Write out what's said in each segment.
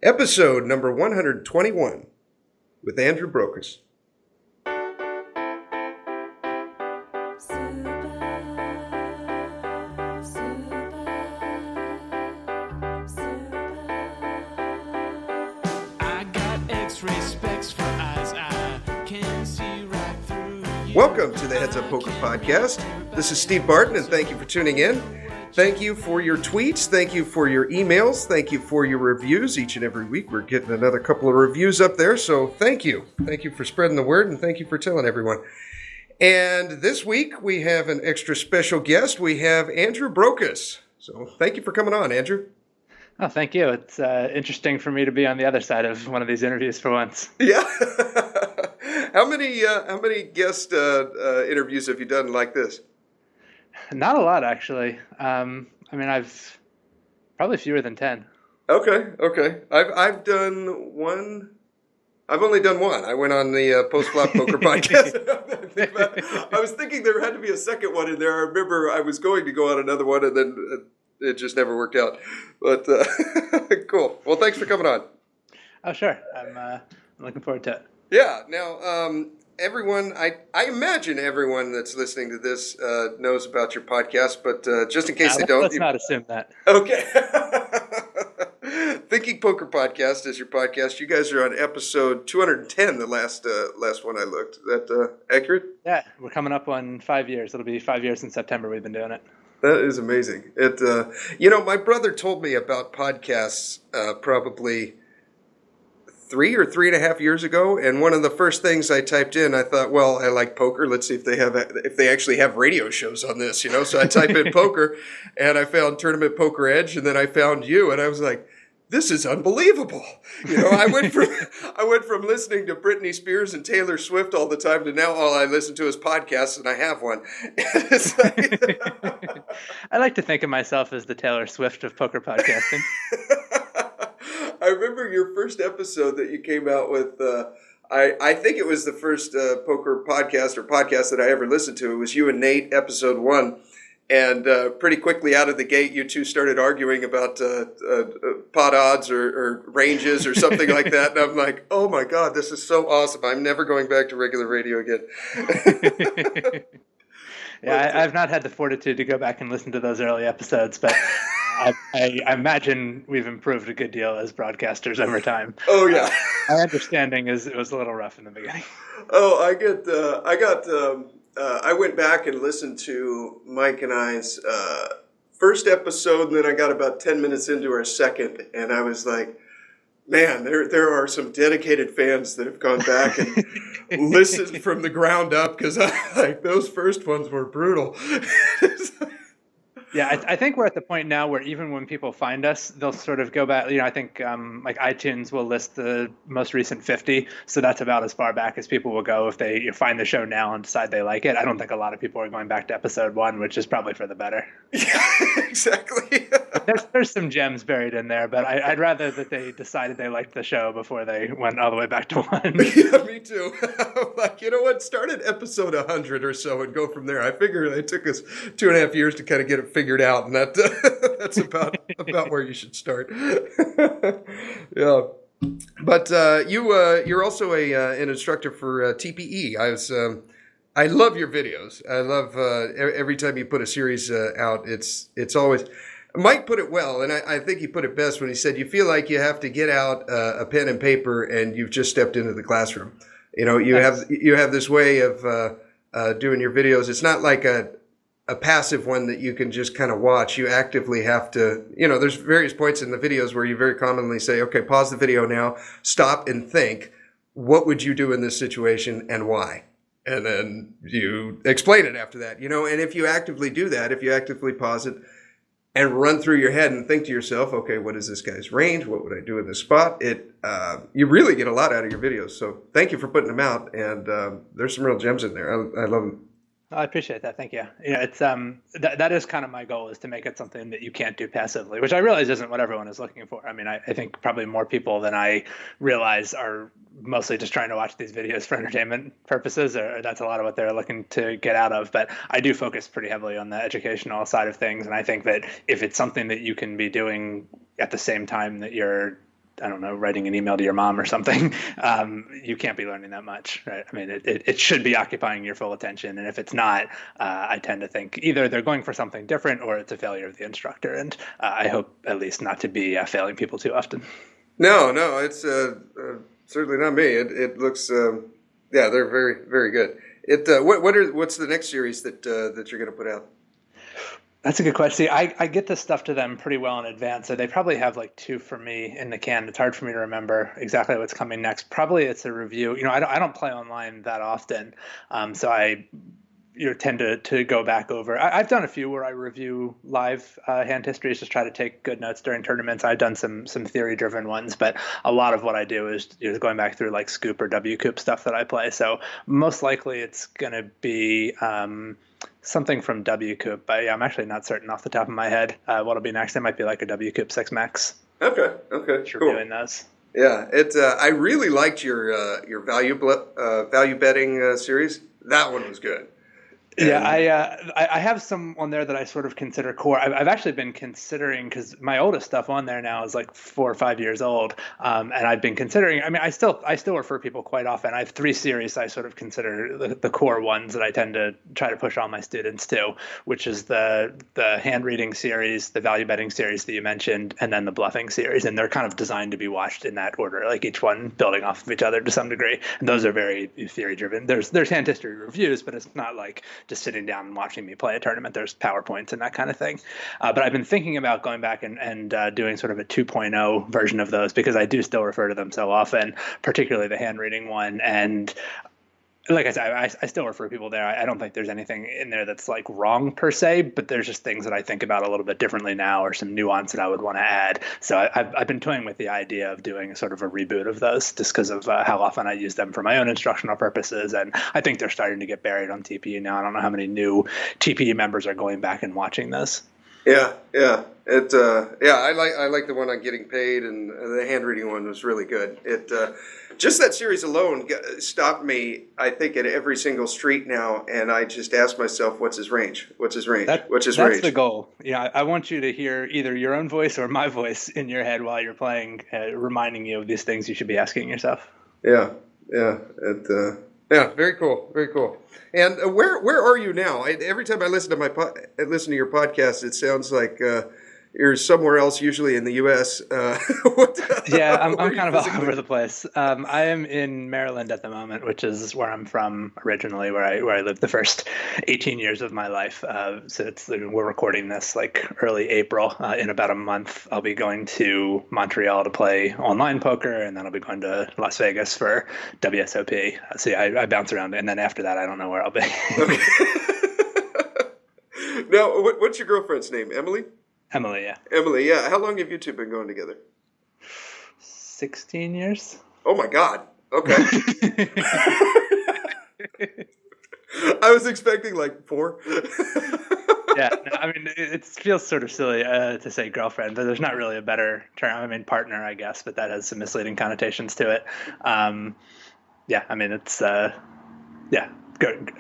Episode number 121 with Andrew Brokos. Welcome to the Heads Up Poker Podcast. This is Steve Barton, and thank you for tuning in. Thank you for your tweets. Thank you for your emails. Thank you for your reviews. Each and every week, we're getting another couple of reviews up there, so thank you. Thank you for spreading the word, and thank you for telling everyone. And this week, we have an extra special guest. We have Andrew Brokos. So thank you for coming on, Andrew. Oh, thank you. It's interesting for me to be on the other side of one of these interviews for once. Yeah. How many guest interviews have you done like this? Not a lot, actually. I've probably fewer than 10. Okay. I've done one. I've only done one. I went on the Post-Flop Poker Podcast. I was thinking there had to be a second one in there. I remember I was going to go on another one, and then it just never worked out. But cool. Well, thanks for coming on. Oh, sure. I'm looking forward to it. Yeah. Now, everyone, I imagine everyone that's listening to this knows about your podcast, but just in case they don't. Let's not assume that. Okay. Thinking Poker Podcast is your podcast. You guys are on episode 210, the last one I looked. Is that accurate? Yeah, we're coming up on 5 years. It'll be 5 years in September we've been doing it. That is amazing. My brother told me about podcasts probably 3 or 3.5 years ago, and one of the first things I typed in, I thought, well, I like poker. Let's see if they actually have radio shows on this, So I type in poker, and I found Tournament Poker Edge, and then I found you, and I was like, this is unbelievable. I went from listening to Britney Spears and Taylor Swift all the time to now all I listen to is podcasts, and I have one. I like to think of myself as the Taylor Swift of poker podcasting. I remember your first episode that you came out with. I think it was the first poker podcast that I ever listened to. It was you and Nate, episode 1. And pretty quickly out of the gate, you two started arguing about pot odds or ranges or something like that. And I'm like, oh my God, this is so awesome. I'm never going back to regular radio again. Yeah, I've not had the fortitude to go back and listen to those early episodes, but I imagine we've improved a good deal as broadcasters over time. Oh, yeah. My understanding is it was a little rough in the beginning. Oh, I went back and listened to Mike and I's first episode, and then I got about 10 minutes into our second, and I was like, man, there are some dedicated fans that have gone back and listened from the ground up, because those first ones were brutal. Yeah, I think we're at the point now where even when people find us, they'll sort of go back. I think like iTunes will list the most recent 50. So that's about as far back as people will go if they find the show now and decide they like it. I don't think a lot of people are going back to episode 1, which is probably for the better. Yeah, exactly. There's some gems buried in there, but I'd rather that they decided they liked the show before they went all the way back to 1. Yeah, me too. Like, you know what? Start at episode 100 or so and go from there. I figure it took us 2.5 years to kind of get it figured out, and that's about where you should start. Yeah, but you're also an instructor for TPE. I love your videos. I love every time you put a series out. It's always. Mike put it well, and I think he put it best when he said, you feel like you have to get out a pen and paper and you've just stepped into the classroom. You have this way of doing your videos. It's not like a passive one that you can just kind of watch. You actively have to, there's various points in the videos where you very commonly say, okay, pause the video now, stop and think, what would you do in this situation and why? And then you explain it after that, and if you actively do that, if you actively pause it, and run through your head and think to yourself, okay, what is this guy's range? What would I do in this spot? You really get a lot out of your videos. So thank you for putting them out. And there's some real gems in there. I love them. I appreciate that. Thank you. It's that is kind of my goal, is to make it something that you can't do passively, which I realize isn't what everyone is looking for. I mean, I think probably more people than I realize are mostly just trying to watch these videos for entertainment purposes, or that's a lot of what they're looking to get out of. But I do focus pretty heavily on the educational side of things, and I think that if it's something that you can be doing at the same time that you're I don't know, writing an email to your mom or something, you can't be learning that much, right? I mean, it should be occupying your full attention. And if it's not, I tend to think either they're going for something different or it's a failure of the instructor. And I hope at least not to be failing people too often. No, it's certainly not me. It looks, yeah, they're very, very good. What's the next series that you're going to put out? That's a good question. See, I get this stuff to them pretty well in advance, so they probably have like 2 for me in the can. It's hard for me to remember exactly what's coming next. Probably it's a review. I don't play online that often, so I tend to go back over. I've done a few where I review live hand histories, just try to take good notes during tournaments. I've done some theory-driven ones, but a lot of what I do is going back through like Scoop or WCoop stuff that I play. So most likely it's going to be something from WCoop. But yeah, I'm actually not certain off the top of my head what'll be next. It might be like a WCoop 6 Max. Okay, Just reviewing those. Yeah, I really liked your value betting series. That one was good. Yeah, I have some on there that I sort of consider core. I've actually been considering, because my oldest stuff on there now is like 4 or 5 years old, and I've been considering. I mean, I still refer people quite often. I have 3 series I sort of consider the core ones that I tend to try to push all my students to, which is the hand reading series, the value betting series that you mentioned, and then the bluffing series. And they're kind of designed to be watched in that order, like each one building off of each other to some degree. And those are very theory driven. There's hand history reviews, but it's not like just sitting down and watching me play a tournament. There's PowerPoints and that kind of thing. But I've been thinking about going back and doing sort of a 2.0 version of those, because I do still refer to them so often, particularly the hand reading one. And like I said, I still refer people there. I don't think there's anything in there that's like wrong per se, but there's just things that I think about a little bit differently now, or some nuance that I would want to add. So I've been toying with the idea of doing sort of a reboot of those, just because of how often I use them for my own instructional purposes. And I think they're starting to get buried on TPE now. I don't know how many new TPE members are going back and watching this. Yeah. I like the one on getting paid, and the hand reading one was really good. Just that series alone stopped me, I think, at every single street now, and I just ask myself, what's his range? What's his range? That's the goal. Yeah, I want you to hear either your own voice or my voice in your head while you're playing, reminding you of these things you should be asking yourself. Yeah, very cool. And where are you now? Every time I listen to your podcast, it sounds like you're somewhere else, usually in the U.S. Yeah, I'm kind of all over the place. I am in Maryland at the moment, which is where I'm from originally, where I lived the first 18 years of my life. So we're recording this like early April. In about a month, I'll be going to Montreal to play online poker, and then I'll be going to Las Vegas for WSOP. So yeah, I bounce around, and then after that, I don't know where I'll be. Okay. Now, what's your girlfriend's name? Emily? Emily, yeah. Emily, yeah. How long have you two been going together? 16 years. Oh my God. Okay. I was expecting like 4. Yeah, I mean, it feels sort of silly to say girlfriend, but there's not really a better term. I mean, partner, I guess, but that has some misleading connotations to it. Yeah, I mean, it's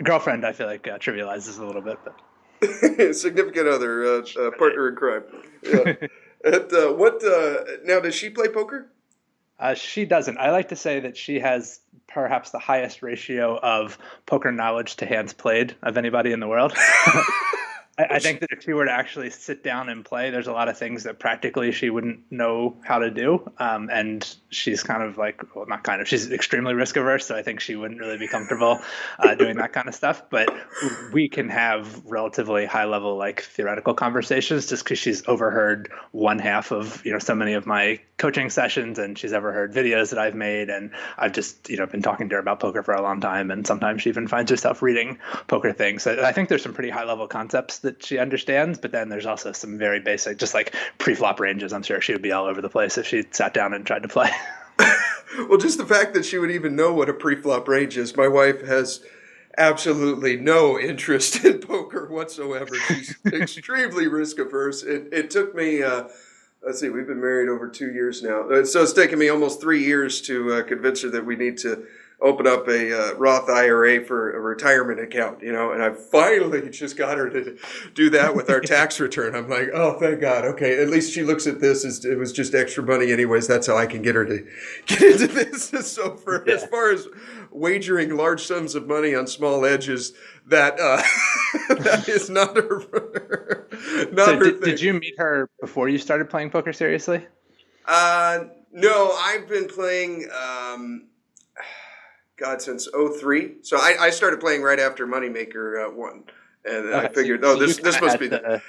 girlfriend. I feel like trivializes a little bit, but. Significant other, partner in crime. Yeah. Now, does she play poker? She doesn't. I like to say that she has perhaps the highest ratio of poker knowledge to hands played of anybody in the world. I think that if she were to actually sit down and play, there's a lot of things that practically she wouldn't know how to do. And she's kind of like, well, not kind of, she's extremely risk averse. So I think she wouldn't really be comfortable doing that kind of stuff. But we can have relatively high level, like theoretical conversations, just because she's overheard one half of, so many of my coaching sessions, and she's overheard videos that I've made. And I've just, been talking to her about poker for a long time. And sometimes she even finds herself reading poker things. So I think there's some pretty high level concepts that she understands, but then there's also some very basic, just like pre-flop ranges. I'm sure she would be all over the place if she sat down and tried to play. Well, just the fact that she would even know what a pre-flop range is. My wife has absolutely no interest in poker whatsoever. She's extremely risk averse. It took me, let's see, we've been married over 2 years now. So it's taken me almost 3 years to convince her that we need to open up a Roth IRA for a retirement account, and I finally just got her to do that with our tax return. I'm like, oh, thank God. Okay, at least she looks at this as it was just extra money anyways. That's how I can get her to get into this. So as far as wagering large sums of money on small edges, that that is not her. Did you meet her before you started playing poker seriously? No, I've been playing, since 2003. So I started playing right after Moneymaker won. And I figured, this must be the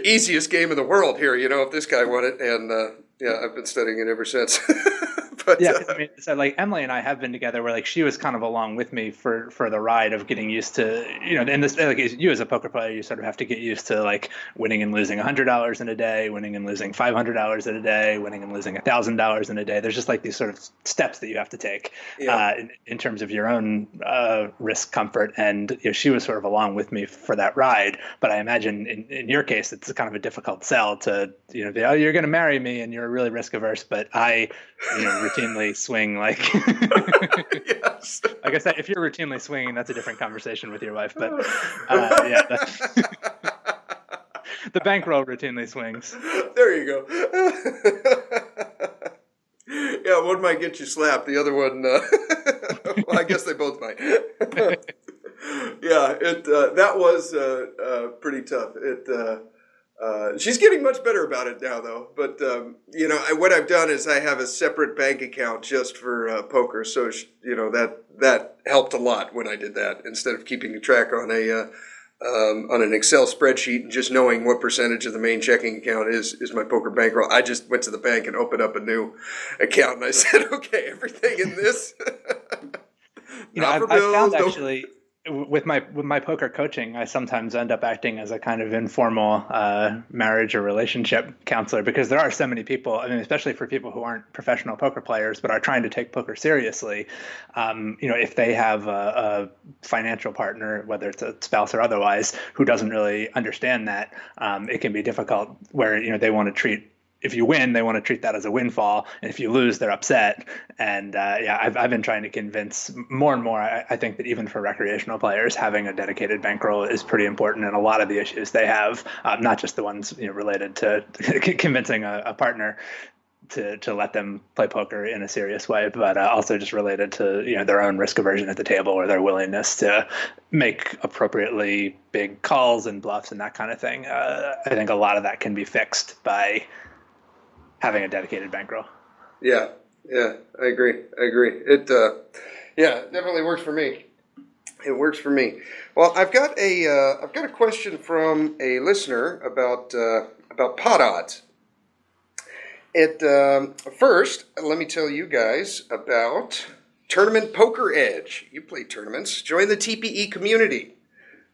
easiest game in the world here, if this guy won it. And I've been studying it ever since. But, so like Emily and I have been together where like she was kind of along with me for the ride of getting used to, and this, like you as a poker player, you sort of have to get used to like winning and losing $100 in a day, winning and losing $500 in a day, winning and losing $1,000 in a day. There's just like these sort of steps that you have to take in terms of your own risk comfort. And she was sort of along with me for that ride. But I imagine in your case, it's kind of a difficult sell to, you're going to marry me and you're really risk averse, but I, routinely swing like yes. I guess that if you're routinely swinging, that's a different conversation with your wife, but the bankroll routinely swings. There you go. Yeah, one might get you slapped, the other one well, I guess they both might. Yeah, that was pretty tough. She's getting much better about it now, though. But, what I've done is I have a separate bank account just for poker. So, that helped a lot when I did that. Instead of keeping a track on on an Excel spreadsheet and just knowing what percentage of the main checking account is my poker bankroll, I just went to the bank and opened up a new account. And I said, okay, everything in this. I've found actually... With my poker coaching, I sometimes end up acting as a kind of informal marriage or relationship counselor because there are so many people, especially for people who aren't professional poker players but are trying to take poker seriously. If they have a financial partner, whether it's a spouse or otherwise, who doesn't really understand that, it can be difficult where, they want to treat. If you win, they want to treat that as a windfall, and if you lose, they're upset. And I've been trying to convince more and more. I think that even for recreational players, having a dedicated bankroll is pretty important. And a lot of the issues they have, not just the ones related to convincing a partner to let them play poker in a serious way, but also just related to their own risk aversion at the table or their willingness to make appropriately big calls and bluffs and that kind of thing. I think a lot of that can be fixed by having a dedicated bankroll. Yeah, I agree. It definitely works for me. It works for me. Well, I've got a question from a listener about pot odds. First, let me tell you guys about Tournament Poker Edge. You play tournaments. Join the TPE community.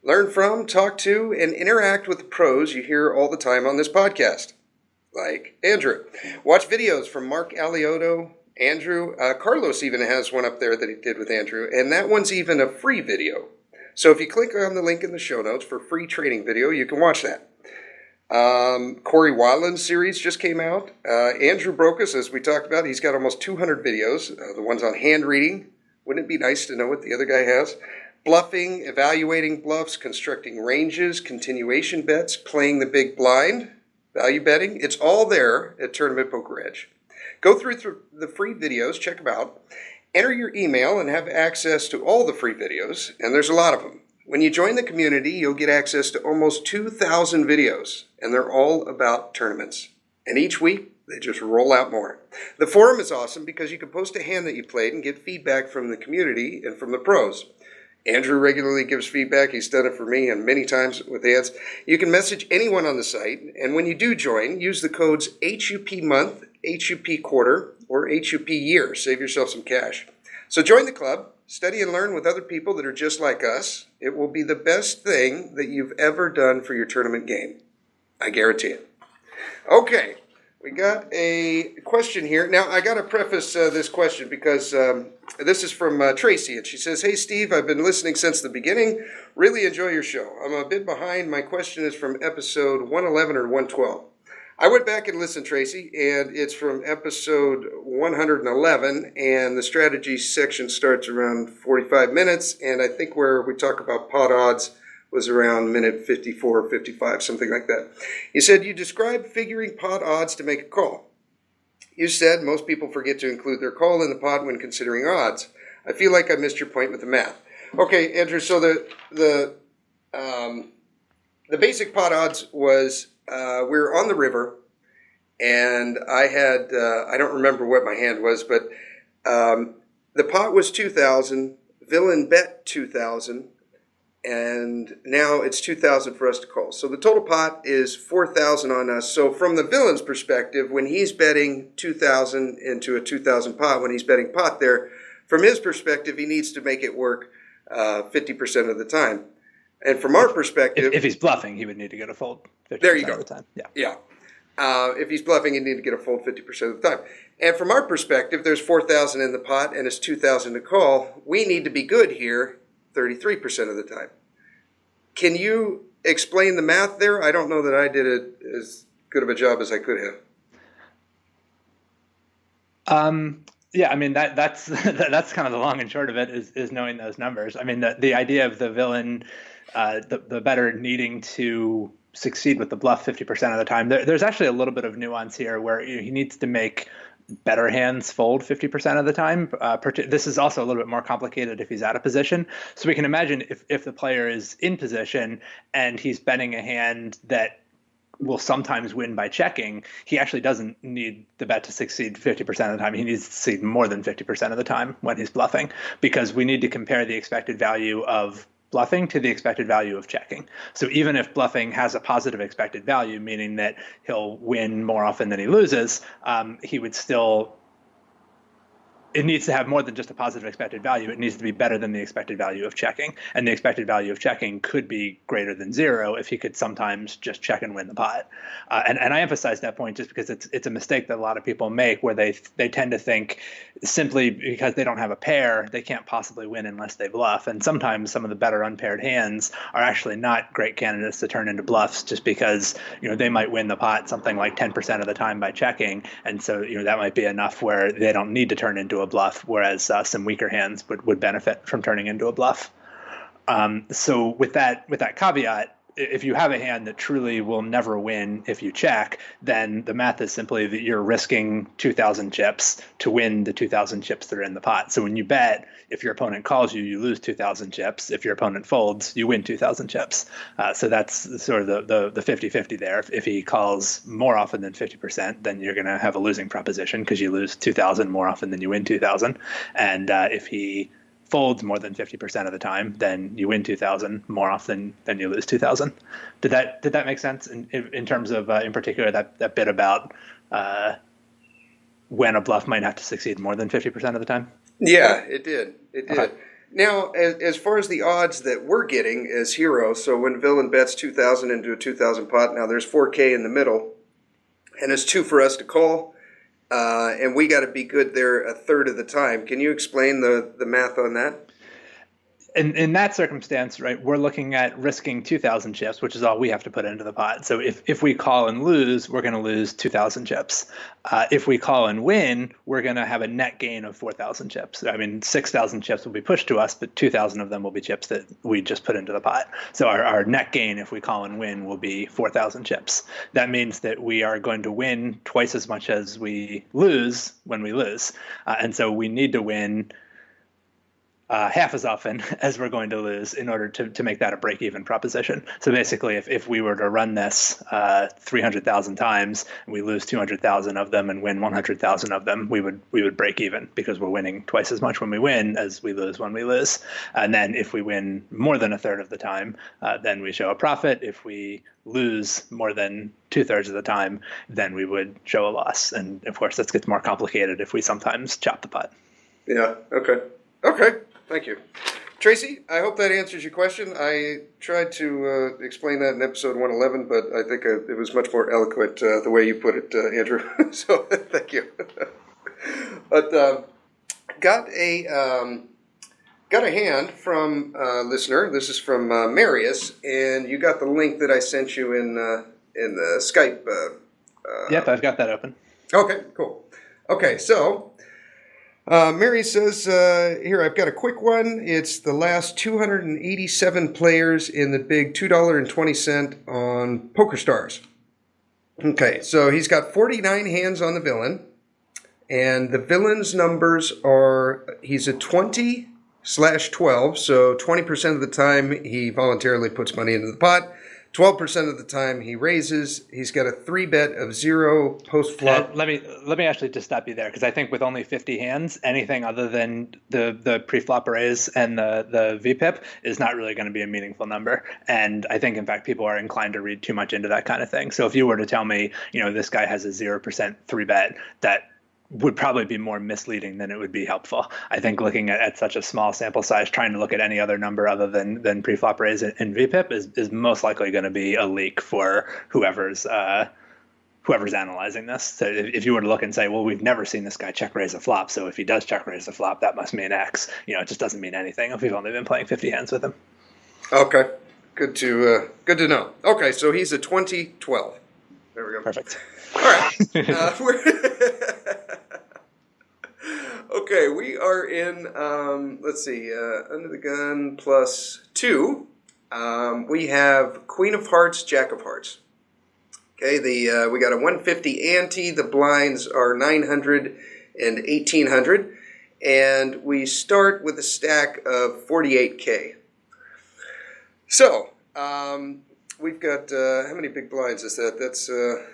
Learn from, talk to, and interact with the pros you hear all the time on this podcast. Like Andrew. Watch videos from Mark Aliotto, Andrew. Carlos even has one up there that he did with Andrew, and that one's even a free video. So if you click on the link in the show notes for free training video, you can watch that. Corey Wadland's series just came out. Andrew Brokos, as we talked about, he's got almost 200 videos. The ones on hand reading. Wouldn't it be nice to know what the other guy has? Bluffing, evaluating bluffs, constructing ranges, continuation bets, playing the big blind. Value betting, it's all there at Tournament Poker Edge. Go through the free videos, check them out, enter your email and have access to all the free videos, and there's a lot of them. When you join the community, you'll get access to almost 2,000 videos, and they're all about tournaments. And each week, they just roll out more. The forum is awesome because you can post a hand that you played and get feedback from the community and from the pros. Andrew regularly gives feedback. He's done it for me and many times with ads. You can message anyone on the site, and when you do join, use the codes HUP month, HUP quarter, or HUP year. Save yourself some cash. So join the club, study and learn with other people that are just like us. It will be the best thing that you've ever done for your tournament game. I guarantee it. Okay, we got a question here. Now, I got to preface this question because this is from Tracy, and she says, "Hey, Steve, I've been listening since the beginning. Really enjoy your show. I'm a bit behind. My question is from episode 111 or 112. I went back and listened, Tracy, and it's from episode 111, and the strategy section starts around 45 minutes, and I think where we talk about pot odds was around minute 54 or 55, something like that. You said you described figuring pot odds to make a call. You said most people forget to include their call in the pot when considering odds. I feel like I missed your point with the math. Okay, Andrew, so the basic pot odds was we were on the river, and I had, I don't remember what my hand was, but the pot was 2,000, villain bet 2,000, and now it's 2,000 for us to call. So the total pot is 4,000 on us. So from the villain's perspective, when he's betting 2,000 into a 2,000 pot, when he's betting pot there, from his perspective, he needs to make it work 50% of the time. And from our perspective, if he's bluffing, he would need to get a fold 50% there you go. of the time. Yeah. If he's bluffing, he'd need to get a fold 50% of the time. And from our perspective, there's 4,000 in the pot and it's 2,000 to call. We need to be good here 33% of the time. Can you explain the math there? I don't know that I did it as good of a job as I could have. Yeah, I mean that's that's kind of the long and short of it is knowing those numbers. I mean the idea of the villain, the bettor needing to succeed with the bluff 50% of the time. There's actually a little bit of nuance here where he needs to make better hands fold 50% of the time. This is also a little bit more complicated if he's out of position. So we can imagine if the player is in position and he's betting a hand that will sometimes win by checking, he actually doesn't need the bet to succeed 50% of the time. He needs to succeed more than 50% of the time when he's bluffing, because we need to compare the expected value of bluffing to the expected value of checking. So even if bluffing has a positive expected value, meaning that he'll win more often than he loses, he would still, it needs to have more than just a positive expected value. It needs to be better than the expected value of checking. And the expected value of checking could be greater than zero if he could sometimes just check and win the pot. And I emphasize that point just because it's a mistake that a lot of people make, where they tend to think simply because they don't have a pair, they can't possibly win unless they bluff. And sometimes some of the better unpaired hands are actually not great candidates to turn into bluffs, just because they might win the pot something like 10% of the time by checking. And so that might be enough where they don't need to turn into a bluff, whereas some weaker hands would benefit from turning into a bluff. So with that caveat, if you have a hand that truly will never win if you check, then the math is simply that you're risking 2,000 chips to win the 2,000 chips that are in the pot. So when you bet, if your opponent calls you, you lose 2,000 chips. If your opponent folds, you win 2,000 chips. So that's sort of the 50-50 there. If he calls more often than 50%, then you're going to have a losing proposition because you lose 2,000 more often than you win 2,000. And if he folds more than 50% of the time, then you win 2,000 more often than you lose 2,000. Did that make sense in terms of in particular that bit about when a bluff might have to succeed more than 50% of the time? Yeah, it did. Okay. Now, as far as the odds that we're getting as hero, so when villain bets 2,000 into a 2,000 pot, now there's 4K in the middle, and it's 2 for us to call. And we got to be good there a third of the time. Can you explain the math on that? In that circumstance, right, we're looking at risking 2,000 chips, which is all we have to put into the pot. So if we call and lose, we're going to lose 2,000 chips. If we call and win, we're going to have a net gain of 4,000 chips. I mean, 6,000 chips will be pushed to us, but 2,000 of them will be chips that we just put into the pot. So our net gain, if we call and win, will be 4,000 chips. That means that we are going to win twice as much as we lose when we lose. And so we need to win half as often as we're going to lose in order to make that a break-even proposition. So basically, if we were to run this 300,000 times and we lose 200,000 of them and win 100,000 of them, we would break even because we're winning twice as much when we win as we lose when we lose. And then if we win more than a third of the time, then we show a profit. If we lose more than 2/3 of the time, then we would show a loss. And of course, that gets more complicated if we sometimes chop the pot. Yeah. Okay. Thank you. Tracy, I hope that answers your question. I tried to explain that in episode 111, but I think it was much more eloquent the way you put it, Andrew. So thank you. But got a hand from a listener. This is from Marius, and you got the link that I sent you in the Skype Yep, I've got that open. Okay, cool. Okay, so Mary says, here, I've got a quick one. It's the last 287 players in the big $2.20 on PokerStars. Okay, so he's got 49 hands on the villain, and the villain's numbers are, he's a 20/12, so 20% of the time he voluntarily puts money into the pot. 12% of the time he raises. He's got a 3-bet of 0 post-flop. Let me actually just stop you there, because I think with only 50 hands, anything other than the pre-flop raise and the VPIP is not really going to be a meaningful number. And I think, in fact, people are inclined to read too much into that kind of thing. So if you were to tell me, this guy has a 0% 3-bet, that would probably be more misleading than it would be helpful. I think looking at such a small sample size, trying to look at any other number other than pre-flop raise and VPIP is most likely going to be a leak for whoever's analyzing this. So if you were to look and say, well, we've never seen this guy check raise a flop, so if he does check raise a flop, that must mean X. It just doesn't mean anything if we've only been playing 50 hands with him. Okay, good to know. Okay, so he's a 20/12. There we go. Perfect. All right. Okay, we are in, let's see, under the gun +2. We have Queen of Hearts, Jack of Hearts. Okay, we got a 150 ante. The blinds are 900 and 1800. And we start with a stack of 48K. So, we've got, how many big blinds is that? That's... a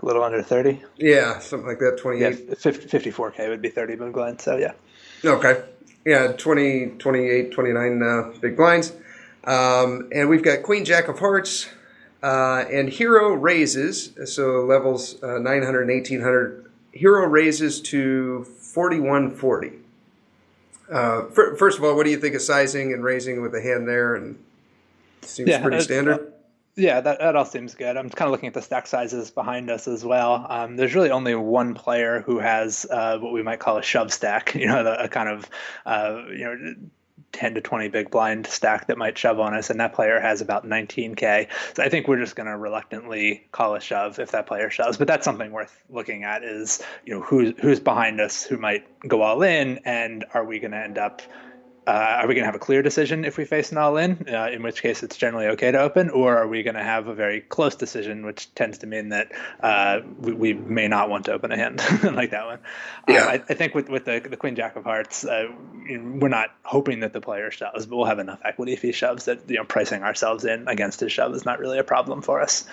little under 30. Yeah, something like that, 28. Yeah, 54K would be 30 big blinds, so yeah. Okay. Yeah, 20, 28, 29 big blinds. And we've got Queen, Jack of Hearts, and Hero raises, so levels 900 and 1800. Hero raises to 4140. First of all, what do you think of sizing and raising with a hand there? And seems pretty standard. Yeah, that all seems good. I'm kind of looking at the stack sizes behind us as well. There's really only one player who has what we might call a shove stack, a kind of 10 to 20 big blind stack that might shove on us, and that player has about 19K. So I think we're just going to reluctantly call a shove if that player shoves. But that's something worth looking at is, who's behind us who might go all in, and are we going to end up are we going to have a clear decision if we face an all-in, in which case it's generally okay to open, or are we going to have a very close decision, which tends to mean that we may not want to open a hand like that one. Yeah. I think with the Queen Jack of Hearts, we're not hoping that the player shoves, but we'll have enough equity if he shoves that pricing ourselves in against his shove is not really a problem for us.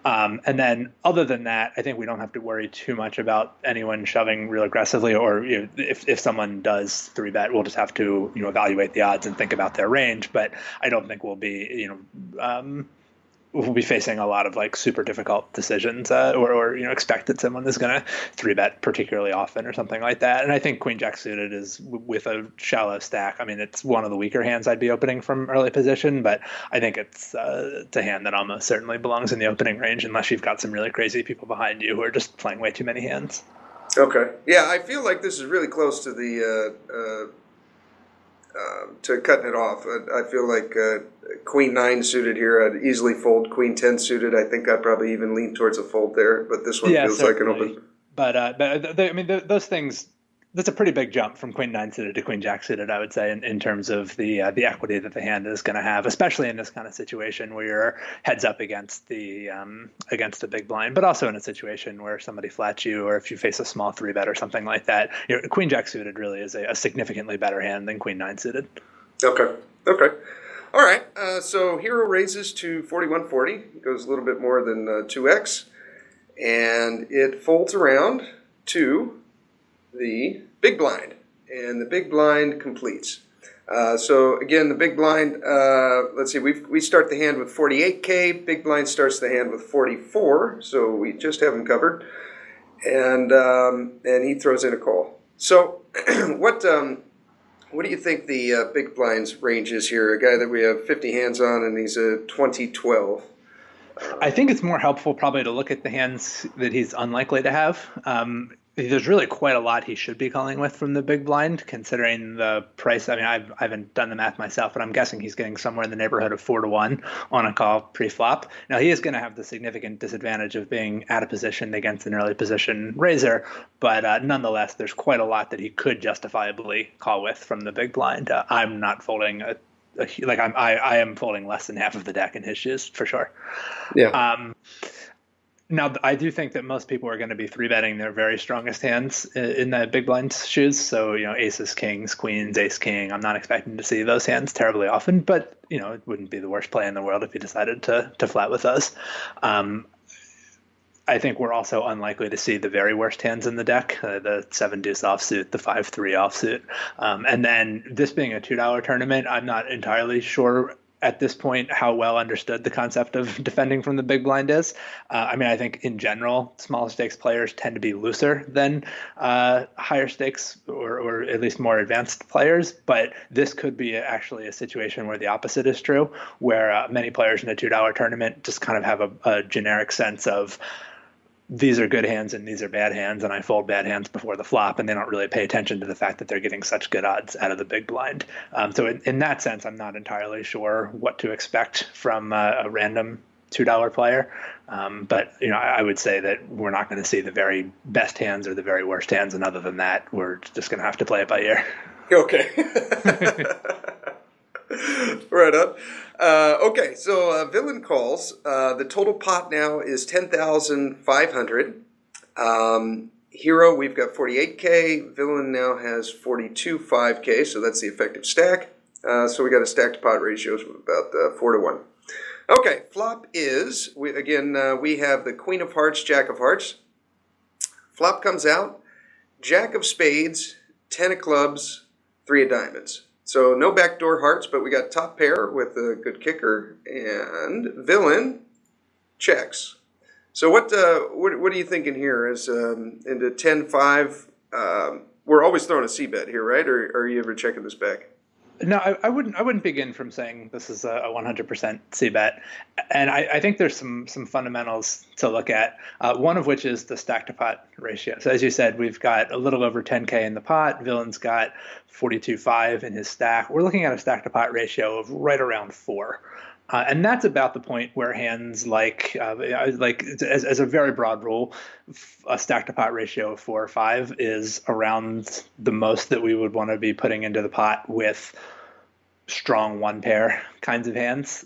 And then other than that, I think we don't have to worry too much about anyone shoving real aggressively, or if someone does 3-bet, we'll just have to evaluate the odds and think about their range. But I don't think we'll be we'll be facing a lot of super difficult decisions, or expect that someone is going to 3-bet particularly often or something like that. And I think Queen Jack suited is with a shallow stack. I mean, it's one of the weaker hands I'd be opening from early position, but I think it's a hand that almost certainly belongs in the opening range unless you've got some really crazy people behind you who are just playing way too many hands. Okay. Yeah, I feel like this is really close to the to cutting it off. I feel like Queen 9 suited here, I'd easily fold. Queen 10 suited, I think I'd probably even lean towards a fold there. But this one feels certainly like an open. But those things, that's a pretty big jump from Queen 9 suited to Queen Jack suited, I would say, in terms of the equity that the hand is going to have, especially in this kind of situation where you're heads up against a big blind, but also in a situation where somebody flats you, or if you face a small 3-bet or something like that. Queen Jack suited really is a significantly better hand than Queen 9 suited. Okay. All right. So Hero raises to 4140. It goes a little bit more than 2x, and it folds around to the big blind, and the big blind completes. So again, the big blind, let's see, we start the hand with 48K, big blind starts the hand with 44, so we just have him covered, and he throws in a call. So what do you think the big blind's range is here? A guy that we have 50 hands on, and he's a 20/12. I think it's more helpful probably to look at the hands that he's unlikely to have. there's really quite a lot he should be calling with from the big blind, considering the price. I mean, I haven't done the math myself, but I'm guessing he's getting somewhere in the neighborhood of 4-1 on a call pre-flop. Now, he is going to have the significant disadvantage of being out of position against an early position raiser, but nonetheless, there's quite a lot that he could justifiably call with from the big blind. I'm not folding I am folding less than half of the deck in his shoes for sure. Yeah. Now, I do think that most people are going to be three betting their very strongest hands in the big blind shoes. So, aces, kings, queens, ace, king. I'm not expecting to see those hands terribly often, but, it wouldn't be the worst play in the world if you decided to flat with those. I think we're also unlikely to see the very worst hands in the deck, the 7-deuce offsuit, the 5-3 offsuit. And then this being a $2 tournament, I'm not entirely sure at this point how well understood the concept of defending from the big blind is. I think in general, smaller stakes players tend to be looser than higher stakes or at least more advanced players. But this could be actually a situation where the opposite is true, where many players in a $2 tournament just kind of have a generic sense of these are good hands and these are bad hands, and I fold bad hands before the flop, and they don't really pay attention to the fact that they're getting such good odds out of the big blind. So in that sense, I'm not entirely sure what to expect from a random $2 player. But I would say that we're not going to see the very best hands or the very worst hands, and other than that, we're just going to have to play it by ear. Okay. Right on. Okay, so Villain calls. The total pot now is 10,500. Hero, we've got 48K. Villain now has 42.5K, so that's the effective stack. So we got a stack to pot ratios of about 4-1. Okay, flop is, we have the Queen of Hearts, Jack of Hearts. Flop comes out, Jack of Spades, 10 of Clubs, 3 of Diamonds. So no backdoor hearts, but we got top pair with a good kicker, and Villain checks. So what are you thinking here? Is into 10-5? We're always throwing a c-bet here, right? Or are you ever checking this back? No, I wouldn't begin from saying this is a 100% c-bet. And I think there's some fundamentals to look at, one of which is the stack to pot ratio. So as you said, we've got a little over 10K in the pot. Villain's got 42.5 in his stack. We're looking at a stack to pot ratio of right around 4. And that's about the point where hands like as a very broad rule, a stack to pot ratio of 4 or 5 is around the most that we would want to be putting into the pot with strong one pair kinds of hands.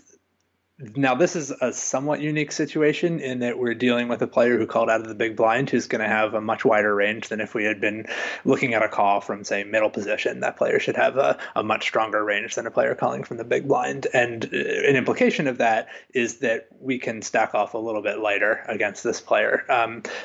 Now, this is a somewhat unique situation in that we're dealing with a player who called out of the big blind who's going to have a much wider range than if we had been looking at a call from, say, middle position. That player should have a much stronger range than a player calling from the big blind. And an implication of that is that we can stack off a little bit lighter against this player.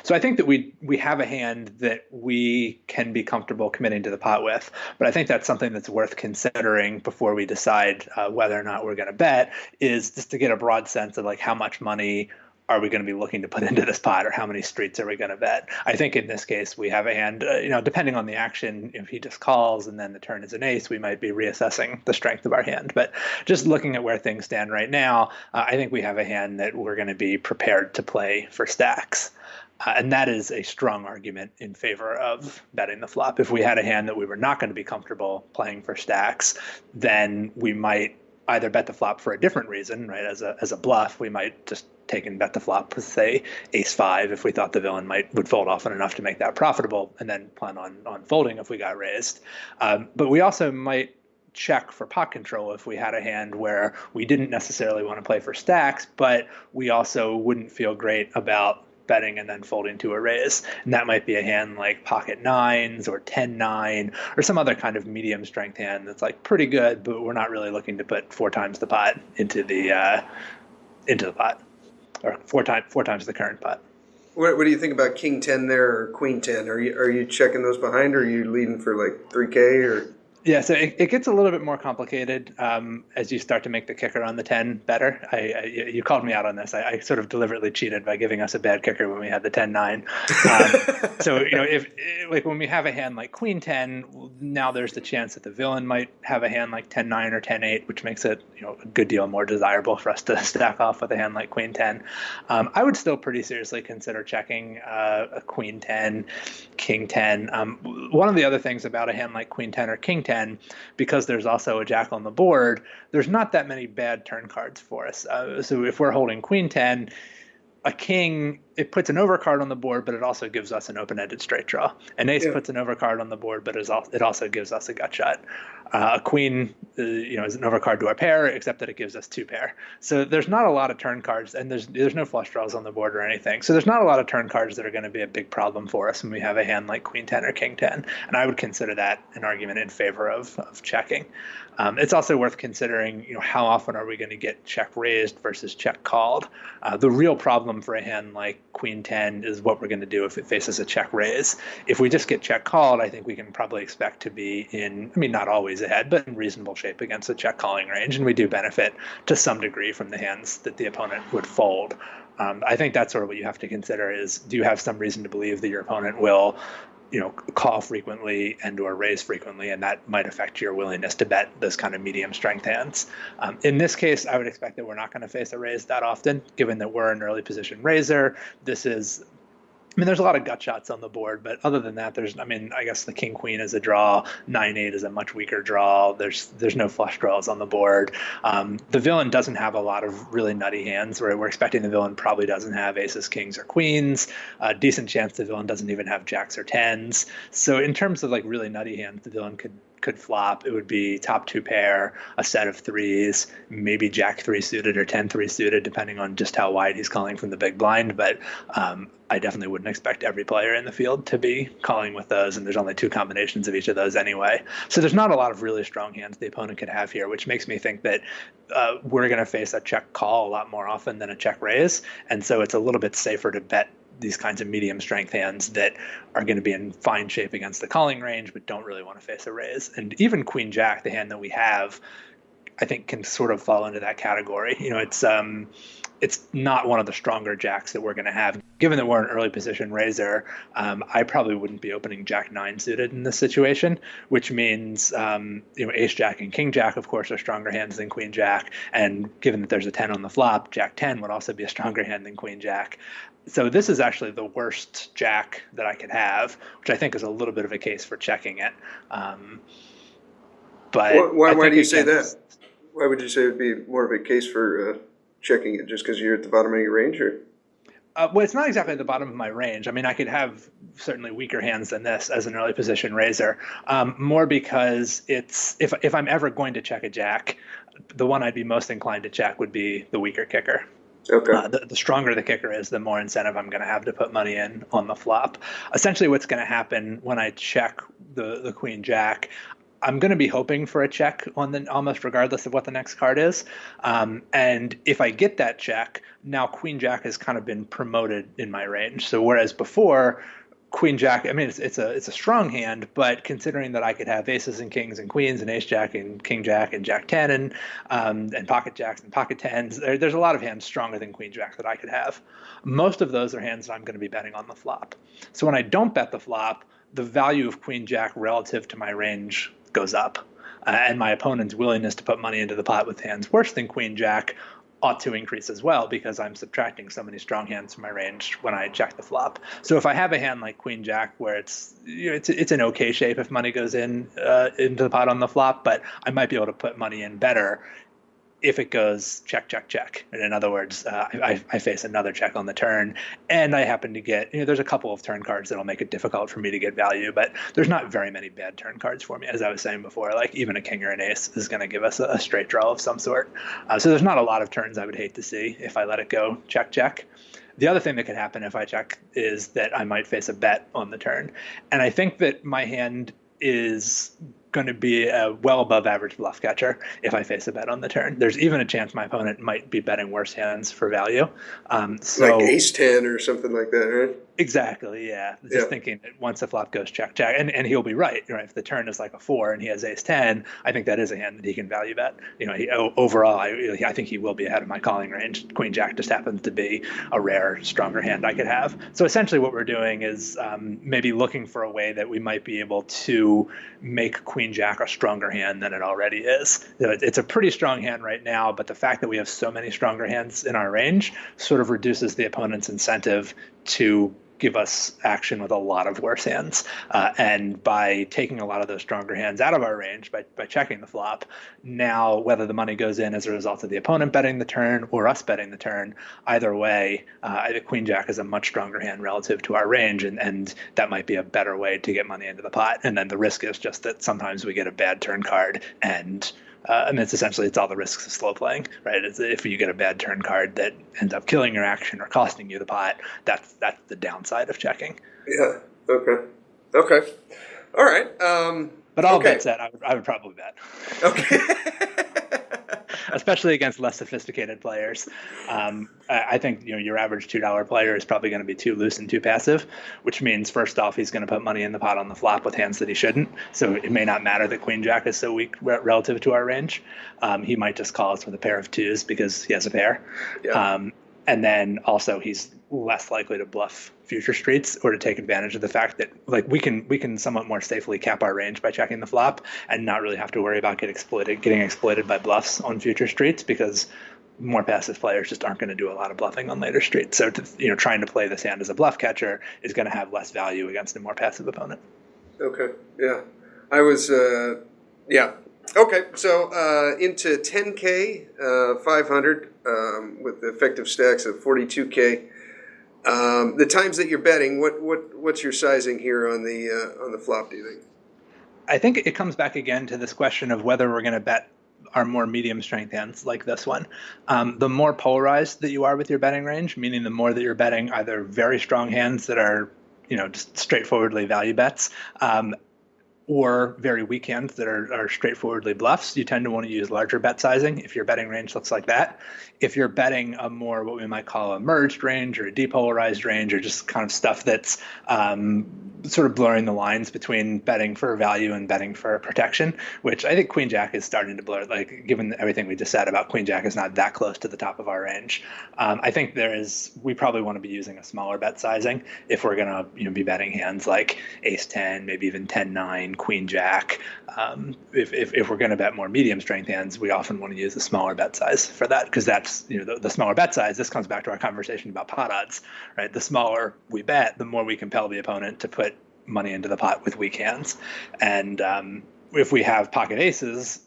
So I think that we have a hand that we can be comfortable committing to the pot with. But I think that's something that's worth considering before we decide whether or not we're going to bet, is just to get a broad sense of like how much money are we going to be looking to put into this pot, or how many streets are we going to bet? I think in this case we have a hand, depending on the action, if he just calls and then the turn is an ace, we might be reassessing the strength of our hand. But just looking at where things stand right now, I think we have a hand that we're going to be prepared to play for stacks. And that is a strong argument in favor of betting the flop. If we had a hand that we were not going to be comfortable playing for stacks, then we might either bet the flop for a different reason, right? As a bluff, we might just take and bet the flop with, say, ace-5 if we thought the villain would fold often enough to make that profitable, and then plan on folding if we got raised. But we also might check for pot control if we had a hand where we didn't necessarily want to play for stacks, but we also wouldn't feel great about betting and then folding to a raise. And that might be a hand like pocket 9s or 10-9 or some other kind of medium strength hand that's like pretty good, but we're not really looking to put 4 times the pot into the pot, or four times the current pot. What do you think about King 10 there, or Queen 10? Are you checking those behind, or are you leading for like 3K or? Yeah, so it gets a little bit more complicated as you start to make the kicker on the 10 better. You called me out on this. I sort of deliberately cheated by giving us a bad kicker when we had the 10-9. So, if like when we have a hand like Queen 10, now there's the chance that the villain might have a hand like 10-9 or 10-8, which makes it, a good deal more desirable for us to stack off with a hand like Queen 10. I would still pretty seriously consider checking a Queen 10, King 10. One of the other things about a hand like Queen 10 or King 10, because there's also a jack on the board, there's not that many bad turn cards for us. So if we're holding Queen 10, a king, it puts an overcard on the board, but it also gives us an open-ended straight draw. An ace puts an overcard on the board, but it also gives us a gut shot. A queen, is an overcard to our pair, except that it gives us two pair. So there's not a lot of turn cards, and there's no flush draws on the board or anything. So there's not a lot of turn cards that are going to be a big problem for us when we have a hand like Queen 10 or King 10. And I would consider that an argument in favor of checking. It's also worth considering, how often are we going to get check raised versus check called? The real problem for a hand like Queen 10 is what we're going to do if it faces a check raise. If we just get check called, I think we can probably expect to be not always ahead, but in reasonable shape against the check calling range. And we do benefit to some degree from the hands that the opponent would fold. I think that's sort of what you have to consider is, do you have some reason to believe that your opponent will call frequently and or raise frequently, and that might affect your willingness to bet those kind of medium strength hands. In this case, I would expect that we're not going to face a raise that often, given that we're an early position raiser. There's a lot of gut shots on the board, but other than that, I guess the King Queen is a draw. 9-8 is a much weaker draw. There's no flush draws on the board. The villain doesn't have a lot of really nutty hands. We're expecting the villain probably doesn't have aces, kings, or queens. A decent chance the villain doesn't even have jacks or tens. So in terms of like really nutty hands, the villain could flop. It would be top two pair, a set of threes, maybe jack 3 suited or 10-3 suited, depending on just how wide he's calling from the big blind. But I definitely wouldn't expect every player in the field to be calling with those, and there's only two combinations of each of those anyway. So there's not a lot of really strong hands the opponent could have here, which makes me think that we're going to face a check call a lot more often than a check raise, and so it's a little bit safer to bet these kinds of medium strength hands that are going to be in fine shape against the calling range, but don't really want to face a raise. And even Queen Jack, the hand that we have, I think can sort of fall into that category. It's not one of the stronger jacks that we're going to have. Given that we're an early position raiser, I probably wouldn't be opening Jack 9 suited in this situation, which means Ace Jack and King Jack, of course, are stronger hands than Queen Jack. And given that there's a 10 on the flop, Jack 10 would also be a stronger hand than Queen Jack. So this is actually the worst jack that I could have, which I think is a little bit of a case for checking it. But why do you say that? Why would you say it would be more of a case for checking it, just because you're at the bottom of your range, or? Well, it's not exactly at the bottom of my range. I could have certainly weaker hands than this as an early position raiser, more because if I'm ever going to check a jack, the one I'd be most inclined to check would be the weaker kicker. Okay. The stronger the kicker is, the more incentive I'm going to have to put money in on the flop. Essentially, what's going to happen when I check the Queen Jack, I'm going to be hoping for a check on almost regardless of what the next card is. And if I get that check, now Queen Jack has kind of been promoted in my range. So whereas before, Queen Jack, it's a strong hand, but considering that I could have aces and kings and queens and ace jack and king jack and jack 10 and pocket jacks and pocket tens, there's a lot of hands stronger than Queen Jack that I could have. Most of those are hands that I'm going to be betting on the flop. So when I don't bet the flop, the value of Queen Jack relative to my range goes up, and my opponent's willingness to put money into the pot with hands worse than Queen Jack ought to increase as well, because I'm subtracting so many strong hands from my range when I check the flop. So if I have a hand like Queen Jack where it's an okay shape if money goes into the pot on the flop, but I might be able to put money in better if it goes check, check, check. And in other words, I face another check on the turn, and I happen to get, there's a couple of turn cards that'll make it difficult for me to get value, but there's not very many bad turn cards for me. As I was saying before, like even a king or an ace is going to give us a straight draw of some sort. So there's not a lot of turns I would hate to see if I let it go check, check. The other thing that could happen if I check is that I might face a bet on the turn. And I think that my hand is going to be a well above average bluff catcher if I face a bet on the turn. There's even a chance my opponent might be betting worse hands for value. Like ace 10 or something like that, right? Exactly, yeah. Just thinking that once the flop goes check, check, and he'll be right. If the turn is like a 4 and he has ace 10, I think that is a hand that he can value bet. Overall, I think he will be ahead of my calling range. Queen Jack just happens to be a rare, stronger hand I could have. So essentially what we're doing is maybe looking for a way that we might be able to make Queen Jack a stronger hand than it already is. It's a pretty strong hand right now, but the fact that we have so many stronger hands in our range sort of reduces the opponent's incentive to give us action with a lot of worse hands. And by taking a lot of those stronger hands out of our range, by checking the flop, now whether the money goes in as a result of the opponent betting the turn or us betting the turn, either way, I think Queen Jack is a much stronger hand relative to our range, and that might be a better way to get money into the pot. And then the risk is just that sometimes we get a bad turn card, and it's all the risks of slow playing, right? If you get a bad turn card that ends up killing your action or costing you the pot, that's the downside of checking. Yeah. Okay. All right. But all that said, I would probably bet. Okay. Especially against less sophisticated players. I think your average $2 player is probably going to be too loose and too passive, which means first off he's going to put money in the pot on the flop with hands that he shouldn't. So it may not matter that Queen Jack is so weak relative to our range. He might just call us with a pair of twos because he has a pair. Yeah. And then also he's less likely to bluff future streets or to take advantage of the fact that we can somewhat more safely cap our range by checking the flop and not really have to worry about getting exploited by bluffs on future streets, because more passive players just aren't going to do a lot of bluffing on later streets. So trying to play this hand as a bluff catcher is going to have less value against a more passive opponent. Okay. Yeah. I was Okay, so into 10K, 500 with effective stacks of 42K. The times that you're betting, what's your sizing here on the flop? Do you think? I think it comes back again to this question of whether we're going to bet our more medium strength hands like this one. The more polarized that you are with your betting range, meaning the more that you're betting either very strong hands that are just straightforwardly value bets, or very weak hands that are straightforwardly bluffs, you tend to want to use larger bet sizing if your betting range looks like that. If you're betting a more what we might call a merged range or a depolarized range, or just kind of stuff that's sort of blurring the lines between betting for value and betting for protection, which I think Queen Jack is starting to blur. Given everything we just said about Queen Jack is not that close to the top of our range, I think we probably want to be using a smaller bet sizing if we're going to be betting hands like Ace 10, maybe even 10-9, Queen Jack. If we're going to bet more medium strength hands, we often want to use a smaller bet size for that, because that's the smaller bet size. This comes back to our conversation about pot odds, right? The smaller we bet, the more we compel the opponent to put money into the pot with weak hands. And if we have pocket aces,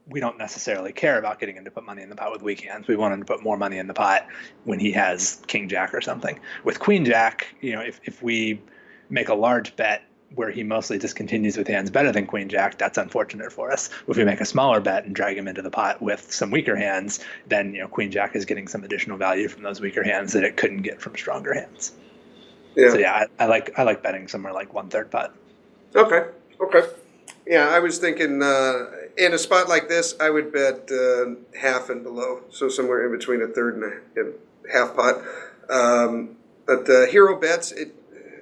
we don't necessarily care about getting him to put money in the pot with weak hands. We want him to put more money in the pot when he has King Jack or something. With Queen Jack, if we make a large bet where he mostly just continues with hands better than Queen Jack, that's unfortunate for us. If we make a smaller bet and drag him into the pot with some weaker hands, then Queen Jack is getting some additional value from those weaker hands that it couldn't get from stronger hands. Yeah. So yeah, I like betting somewhere like 1/3 pot. Okay. Yeah, I was thinking in a spot like this, I would bet half and below, so somewhere in between a third and a half pot. But Hero bets it.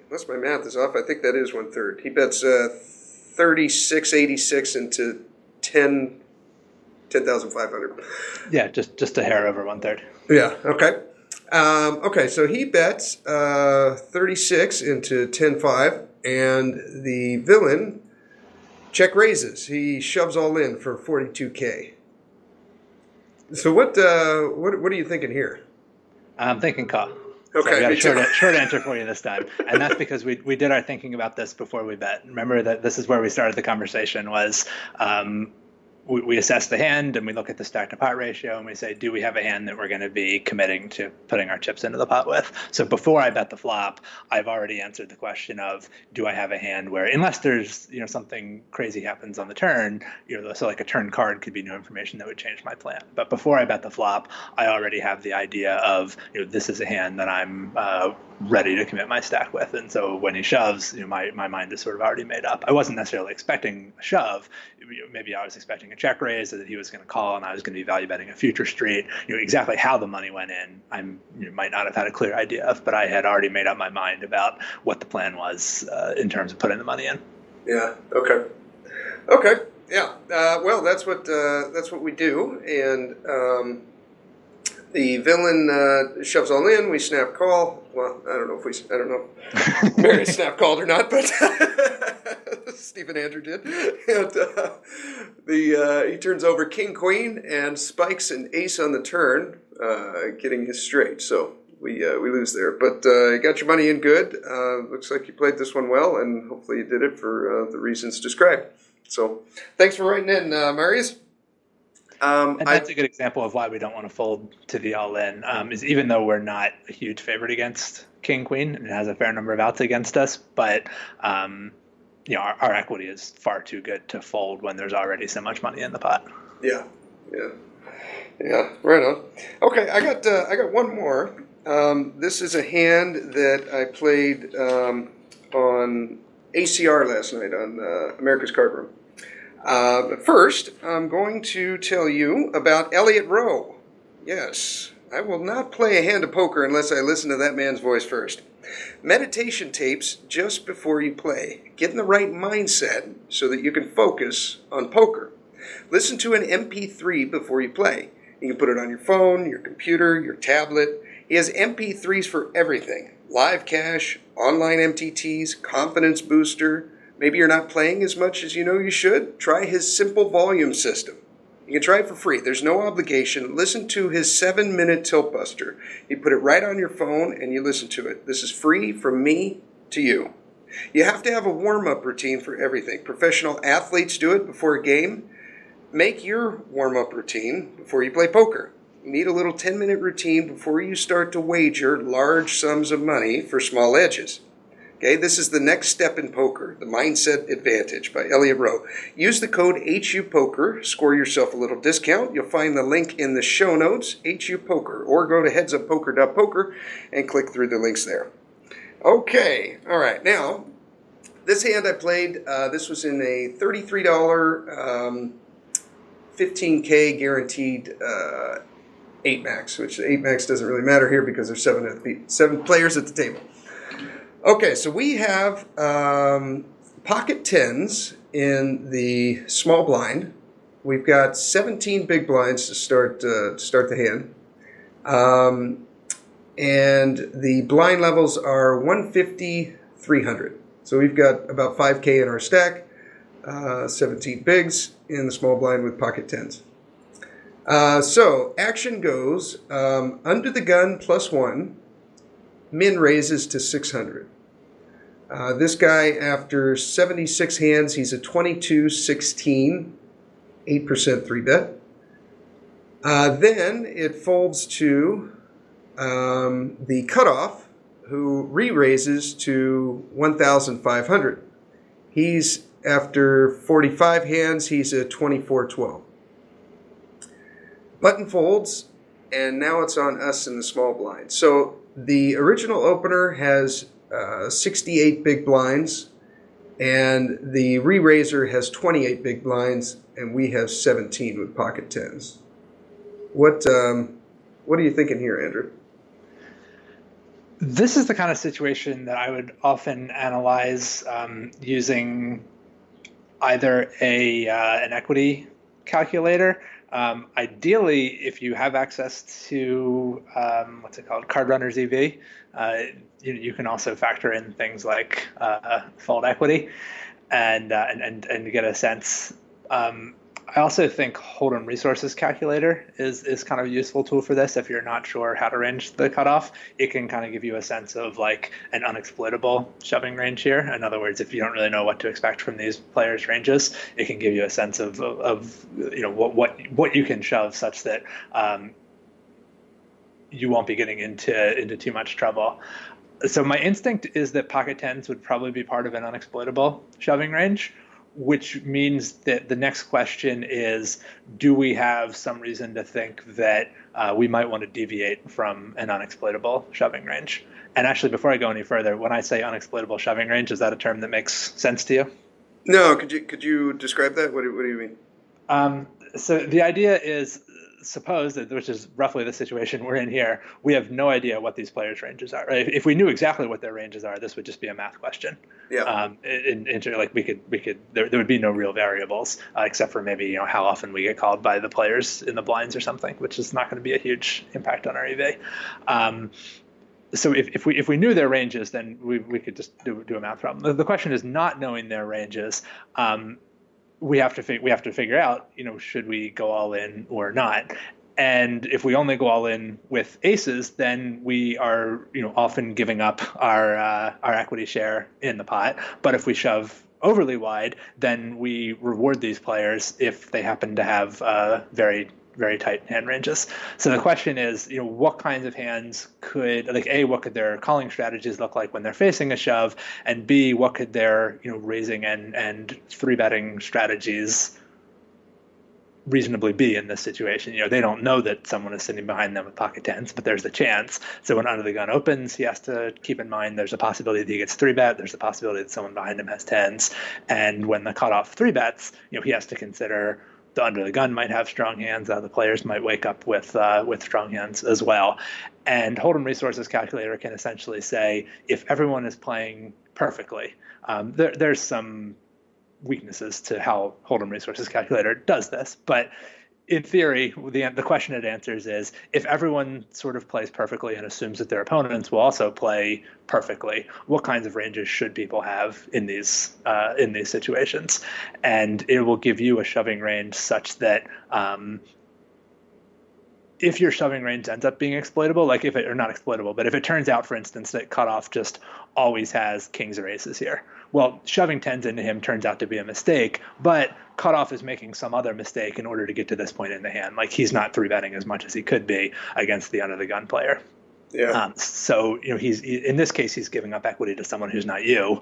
Unless my math is off, I think that is 1/3. He bets 36.86 into 10,500. Yeah, just a hair over 1/3. Yeah. Okay. Okay. So he bets 36 into 10.5, and the villain check raises. He shoves all in for 42K. So what are you thinking here? I'm thinking call. Okay, so I got a short answer for you this time, and that's because we did our thinking about this before we bet. Remember that this is where we started the conversation. Was we assess the hand and we look at the stack to pot ratio and we say, do we have a hand that we're going to be committing to putting our chips into the pot with? So before I bet the flop, I've already answered the question of, do I have a hand where, unless there's something crazy happens on the turn, so like a turn card could be new information that would change my plan. But before I bet the flop, I already have the idea of, this is a hand that I'm ready to commit my stack with. And so when he shoves, my mind is sort of already made up. I wasn't necessarily expecting a shove. Maybe I was expecting a check raise, or that he was going to call and I was going to be value betting a future street. Exactly how the money went in, I might not have had a clear idea of, but I had already made up my mind about what the plan was in terms of putting the money in. Yeah. Okay. Yeah. Well, that's what we do, and the villain shoves all in. We snap call. Well, I don't know if Mary snap called or not, but Steve and Andrew did. And he turns over king queen and spikes an ace on the turn, getting his straight. So we lose there, but you got your money in good. Looks like you played this one well, and hopefully you did it for the reasons described. So thanks for writing in, Marius. And that's a good example of why we don't want to fold to the all-in, is even though we're not a huge favorite against king queen, and it has a fair number of outs against us, but our equity is far too good to fold when there's already so much money in the pot. Yeah, right on. Okay, I got one more. This is a hand that I played on ACR last night on America's Card Room. But first, I'm going to tell you about Elliot Roe. Yes, I will not play a hand of poker unless I listen to that man's voice first. Meditation tapes just before you play. Get in the right mindset so that you can focus on poker. Listen to an MP3 before you play. You can put it on your phone, your computer, your tablet. He has MP3s for everything. Live cash, online MTTs, confidence booster. Maybe you're not playing as much as you know you should. Try his simple volume system. You can try it for free. There's no obligation. Listen to his 7-minute Tilt-Buster. You put it right on your phone and you listen to it. This is free from me to you. You have to have a warm-up routine for everything. Professional athletes do it before a game. Make your warm-up routine before you play poker. You need a little 10-minute routine before you start to wager large sums of money for small edges. Okay, this is the next step in poker, The Mindset Advantage by Elliot Roe. Use the code HUPOKER, score yourself a little discount. You'll find the link in the show notes, HUPOKER, or go to headsuppoker.poker and click through the links there. Okay, all right. Now, this hand I played, this was in a $33 15K guaranteed 8 max, which the 8 max doesn't really matter here because there's 7 players at the table. Okay, so we have pocket tens in the small blind. We've got 17 big blinds to start the hand. And the blind levels are 150, 300. So we've got about 5K in our stack, 17 bigs in the small blind with pocket tens. So action goes under the gun +1, min raises to 600. This guy, after 76 hands, he's a 22-16, 8% 3-bet. Then it folds to the cutoff, who re-raises to 1,500. He's, after 45 hands, he's a 24-12. Button folds, and now it's on us in the small blind. So the original opener has 68 big blinds, and the re-raiser has 28 big blinds, and we have 17 with pocket tens. What are you thinking here, Andrew? This is the kind of situation that I would often analyze using either an equity calculator. Ideally, if you have access to Card Runner's EV, you can also factor in things like fold equity and get a sense. I also think Hold'em Resources Calculator is kind of a useful tool for this. If you're not sure how to range the cutoff, it can kind of give you a sense of like an unexploitable shoving range here. In other words, if you don't really know what to expect from these players' ranges, it can give you a sense of what you can shove such that you won't be getting into too much trouble. So my instinct is that pocket tens would probably be part of an unexploitable shoving range. which means that the next question is, do we have some reason to think that we might want to deviate from an unexploitable shoving range? And actually, before I go any further, when I say unexploitable shoving range, is that a term that makes sense to you? No, could you describe that? What do you mean? So the idea is, suppose that, which is roughly the situation we're in here, we have no idea what these players' ranges are. Right? If we knew exactly what their ranges are, this would just be a math question. Yeah. Like we could, there would be no real variables except for maybe how often we get called by the players in the blinds or something, which is not going to be a huge impact on our EV. So if we knew their ranges, then we could just do a math problem. The question is, not knowing their ranges, we have to figure out, should we go all in or not? And if we only go all in with aces, then we are often giving up our equity share in the pot. But if we shove overly wide, then we reward these players if they happen to have very tight hand ranges. So the question is, what kinds of hands could, like, A, what could their calling strategies look like when they're facing a shove, and B, what could their, raising and three betting strategies reasonably be in this situation? They don't know that someone is sitting behind them with pocket tens, but there's the chance. So when under the gun opens, he has to keep in mind there's a possibility that he gets three bet, there's a possibility that someone behind him has tens, and when the cutoff three bets, he has to consider the under the gun might have strong hands. The players might wake up with strong hands as well. And Hold'em Resources Calculator can essentially say, if everyone is playing perfectly, there's some weaknesses to how Hold'em Resources Calculator does this, but in theory, the question it answers is, if everyone sort of plays perfectly and assumes that their opponents will also play perfectly, what kinds of ranges should people have in these situations? And it will give you a shoving range such that if your shoving range ends up being exploitable, like or not exploitable, but if it turns out, for instance, that cutoff just always has kings or aces here, well, shoving tens into him turns out to be a mistake, but cutoff is making some other mistake in order to get to this point in the hand. Like, he's not three betting as much as he could be against the under the gun player. Yeah. So he's in this case he's giving up equity to someone who's not you,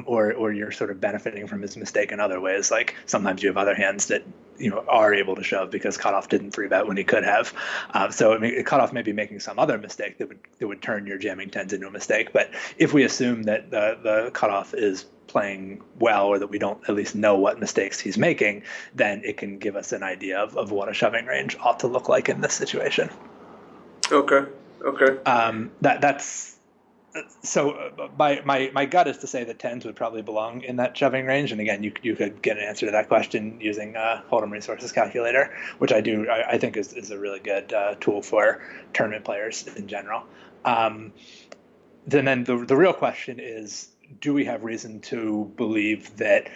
or you're sort of benefiting from his mistake in other ways. Like, sometimes you have other hands that are able to shove because cutoff didn't three bet when he could have. So cutoff may be making some other mistake that would turn your jamming tens into a mistake. But if we assume that the cutoff is playing well, or that we don't at least know what mistakes he's making, then it can give us an idea of what a shoving range ought to look like in this situation. Okay. That's so. My gut is to say that tens would probably belong in that shoving range. And again, you could get an answer to that question using Hold'em Resources Calculator, which I think is a really good tool for tournament players in general. Then the real question is, do we have reason to believe that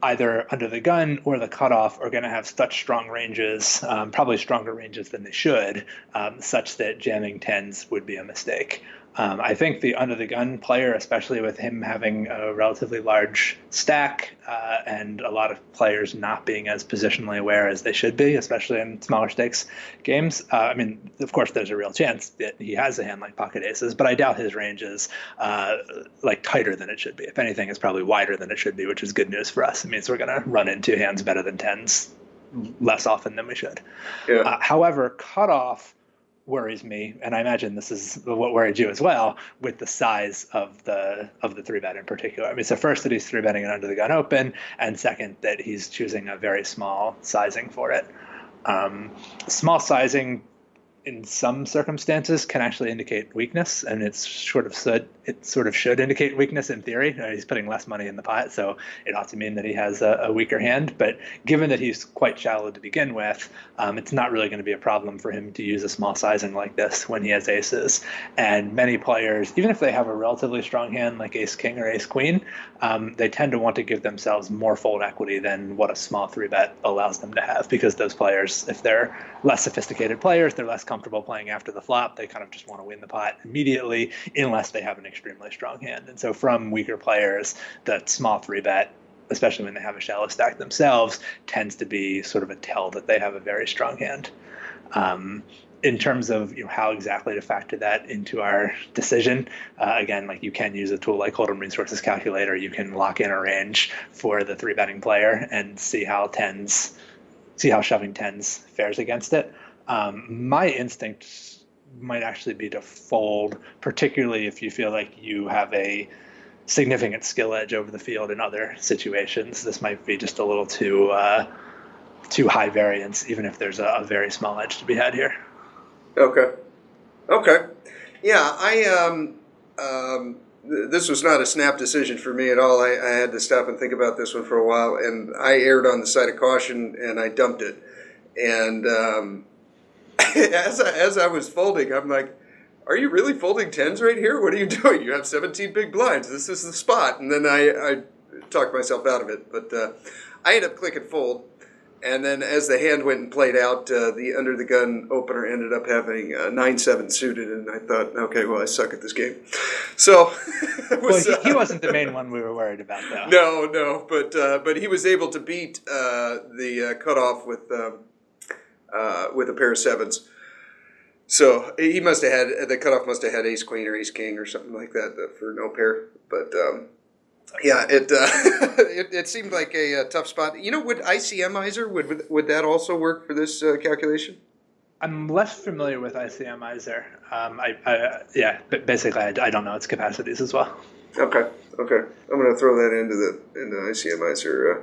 either under the gun or the cutoff are going to have such strong ranges, probably stronger ranges than they should, such that jamming tens would be a mistake? I think the under the gun player, especially with him having a relatively large stack and a lot of players not being as positionally aware as they should be, especially in smaller stakes games. Of course, there's a real chance that he has a hand like pocket aces, but I doubt his range is tighter than it should be. If anything, it's probably wider than it should be, which is good news for us. It means we're going to run into hands better than tens less often than we should. Yeah. However, cutoff worries me, and I imagine this is what worried you as well, with the size of the three bet in particular. So first, that he's three betting it under the gun open, and second, that he's choosing a very small sizing for it. Small sizing in some circumstances can actually indicate weakness, and it sort of should indicate weakness in theory. He's putting less money in the pot, so it ought to mean that he has a weaker hand. But given that he's quite shallow to begin with, it's not really going to be a problem for him to use a small sizing like this when he has aces. And many players, even if they have a relatively strong hand like ace king or ace queen, they tend to want to give themselves more fold equity than what a small three bet allows them to have, because those players, if they're less sophisticated players, they're less comfortable playing after the flop. They kind of just want to win the pot immediately unless they have an extremely strong hand. And so from weaker players, that small three bet, especially when they have a shallow stack themselves, tends to be sort of a tell that they have a very strong hand. in terms of how exactly to factor that into our decision, again, like you can use a tool like Hold'em Resources Calculator. You can lock in a range for the 3-betting player and see how shoving tens fares against it. My instinct might actually be to fold, particularly if you feel like you have a significant skill edge over the field in other situations. This might be just a little too high variance, even if there's a very small edge to be had here. Okay. Yeah, this was not a snap decision for me at all. I had to stop and think about this one for a while, and I erred on the side of caution, and I dumped it. And as I was folding, I'm like, are you really folding tens right here? What are you doing? You have 17 big blinds. This is the spot. And then I talked myself out of it. But I ended up clicking fold. And then as the hand went and played out, the under the gun opener ended up having 9-7 suited. And I thought, okay, well, I suck at this game. So he wasn't the main one we were worried about, though. No. But he was able to beat the cutoff with a pair of sevens. So he must have had, the cutoff must have had ace queen or ace king or something like that for no pair. But yeah, it seemed like a tough spot. Would ICMizer, would that also work for this calculation? I'm less familiar with ICMizer. But basically I don't know its capacities as well. Okay. I'm going to throw that into ICMizer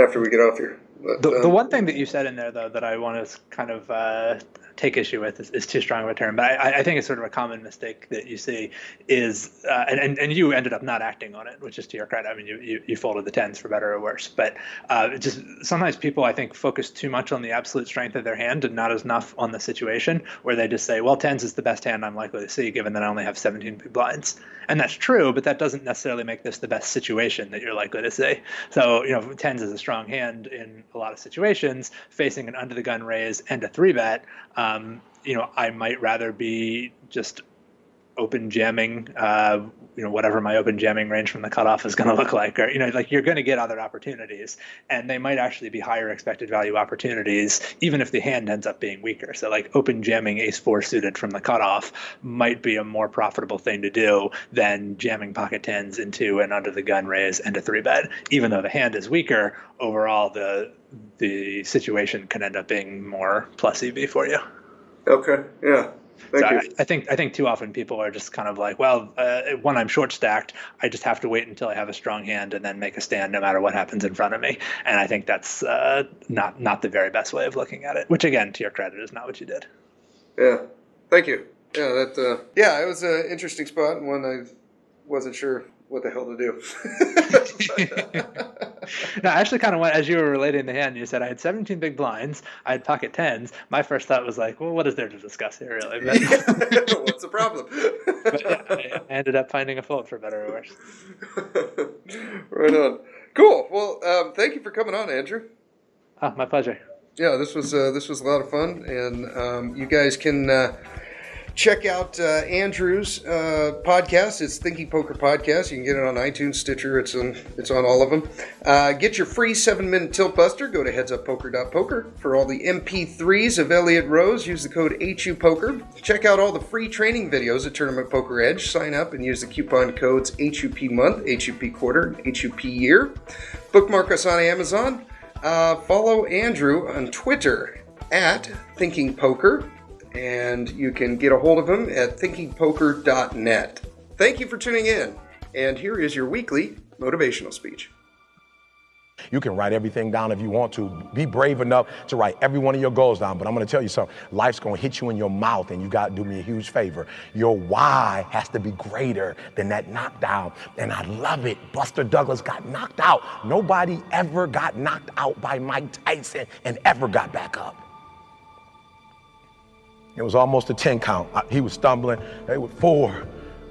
after we get off here. But, the one thing that you said in there, though, that I want to kind of take issue with is too strong of a term. But I think it's sort of a common mistake that you see is, and you ended up not acting on it, which is to your credit. I mean, you folded the tens for better or worse. But just sometimes people, I think, focus too much on the absolute strength of their hand and not enough on the situation, where they just say, well, tens is the best hand I'm likely to see, given that I only have 17 big blinds. And that's true, but that doesn't necessarily make this the best situation that you're likely to see. So, tens is a strong hand in a lot of situations. Facing an under the gun raise and a 3-bet, I might rather be just open jamming, whatever my open jamming range from the cutoff is going to look like, or, you're going to get other opportunities, and they might actually be higher expected value opportunities, even if the hand ends up being weaker. So like open jamming ace 4 suited from the cutoff might be a more profitable thing to do than jamming pocket tens into an under the gun raise and a 3-bet. Even though the hand is weaker, overall the situation can end up being more plus EV for you. Okay. Yeah. Thank you. I think too often people are just kind of like, well, when I'm short stacked, I just have to wait until I have a strong hand and then make a stand no matter what happens in front of me. And I think that's not the very best way of looking at it, which, again, to your credit, is not what you did. Yeah. Thank you. Yeah, it was an interesting spot and one I wasn't sure what the hell to do. No, I actually kind of went, as you were relating the hand, you said I had 17 big blinds, I had pocket tens. My first thought was like, well, what is there to discuss here, really? But, what's the problem? But yeah, I ended up finding a fold, for better or worse. Right on. Cool. Well, thank you for coming on, Andrew. My pleasure. Yeah, this was a lot of fun, and you guys can check out Andrew's podcast. It's Thinking Poker Podcast. You can get it on iTunes, Stitcher. It's on all of them. Get your free 7-minute Tilt-Buster. Go to headsuppoker.poker. For all the MP3s of Elliot Roe, use the code HUPoker. Check out all the free training videos at Tournament Poker Edge. Sign up and use the coupon codes HUP month, HUP quarter, and HUP year. Bookmark us on Amazon. Follow Andrew on Twitter at Thinking Poker. And you can get a hold of him at thinkingpoker.net. Thank you for tuning in. And here is your weekly motivational speech. You can write everything down if you want to. Be brave enough to write every one of your goals down. But I'm going to tell you something. Life's going to hit you in your mouth, and you got to do me a huge favor. Your why has to be greater than that knockdown. And I love it. Buster Douglas got knocked out. Nobody ever got knocked out by Mike Tyson and ever got back up. It was almost a 10 count. He was stumbling. They were 4,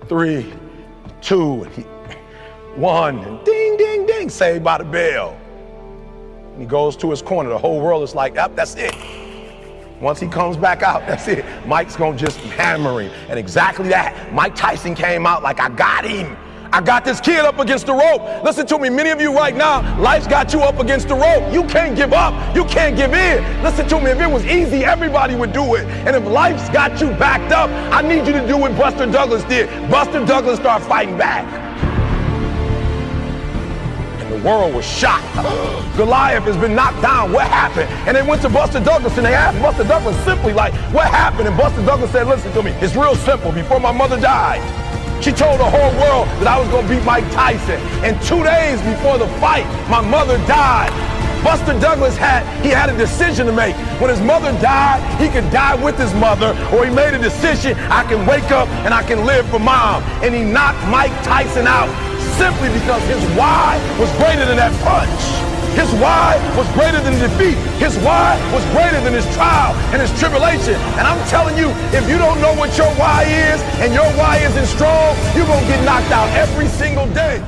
3, 2, 1, and ding, ding, ding, saved by the bell. And he goes to his corner. The whole world is like, yep, that's it. Once he comes back out, that's it. Mike's gonna just hammer him. And exactly that. Mike Tyson came out like, I got him. I got this kid up against the rope. Listen to me, many of you right now, life's got you up against the rope. You can't give up. You can't give in. Listen to me, if it was easy, everybody would do it. And if life's got you backed up, I need you to do what Buster Douglas did. Buster Douglas started fighting back. And the world was shocked. Goliath has been knocked down. What happened? And they went to Buster Douglas and they asked Buster Douglas simply like, what happened? And Buster Douglas said, listen to me, it's real simple. Before my mother died, she told the whole world that I was going to beat Mike Tyson. And 2 days before the fight, my mother died. Buster Douglas had a decision to make. When his mother died, he could die with his mother, or he made a decision, I can wake up and I can live for mom. And he knocked Mike Tyson out simply because his why was greater than that punch. His why was greater than defeat. His why was greater than his trial and his tribulation. And I'm telling you, if you don't know what your why is and your why isn't strong, you're going to get knocked out every single day.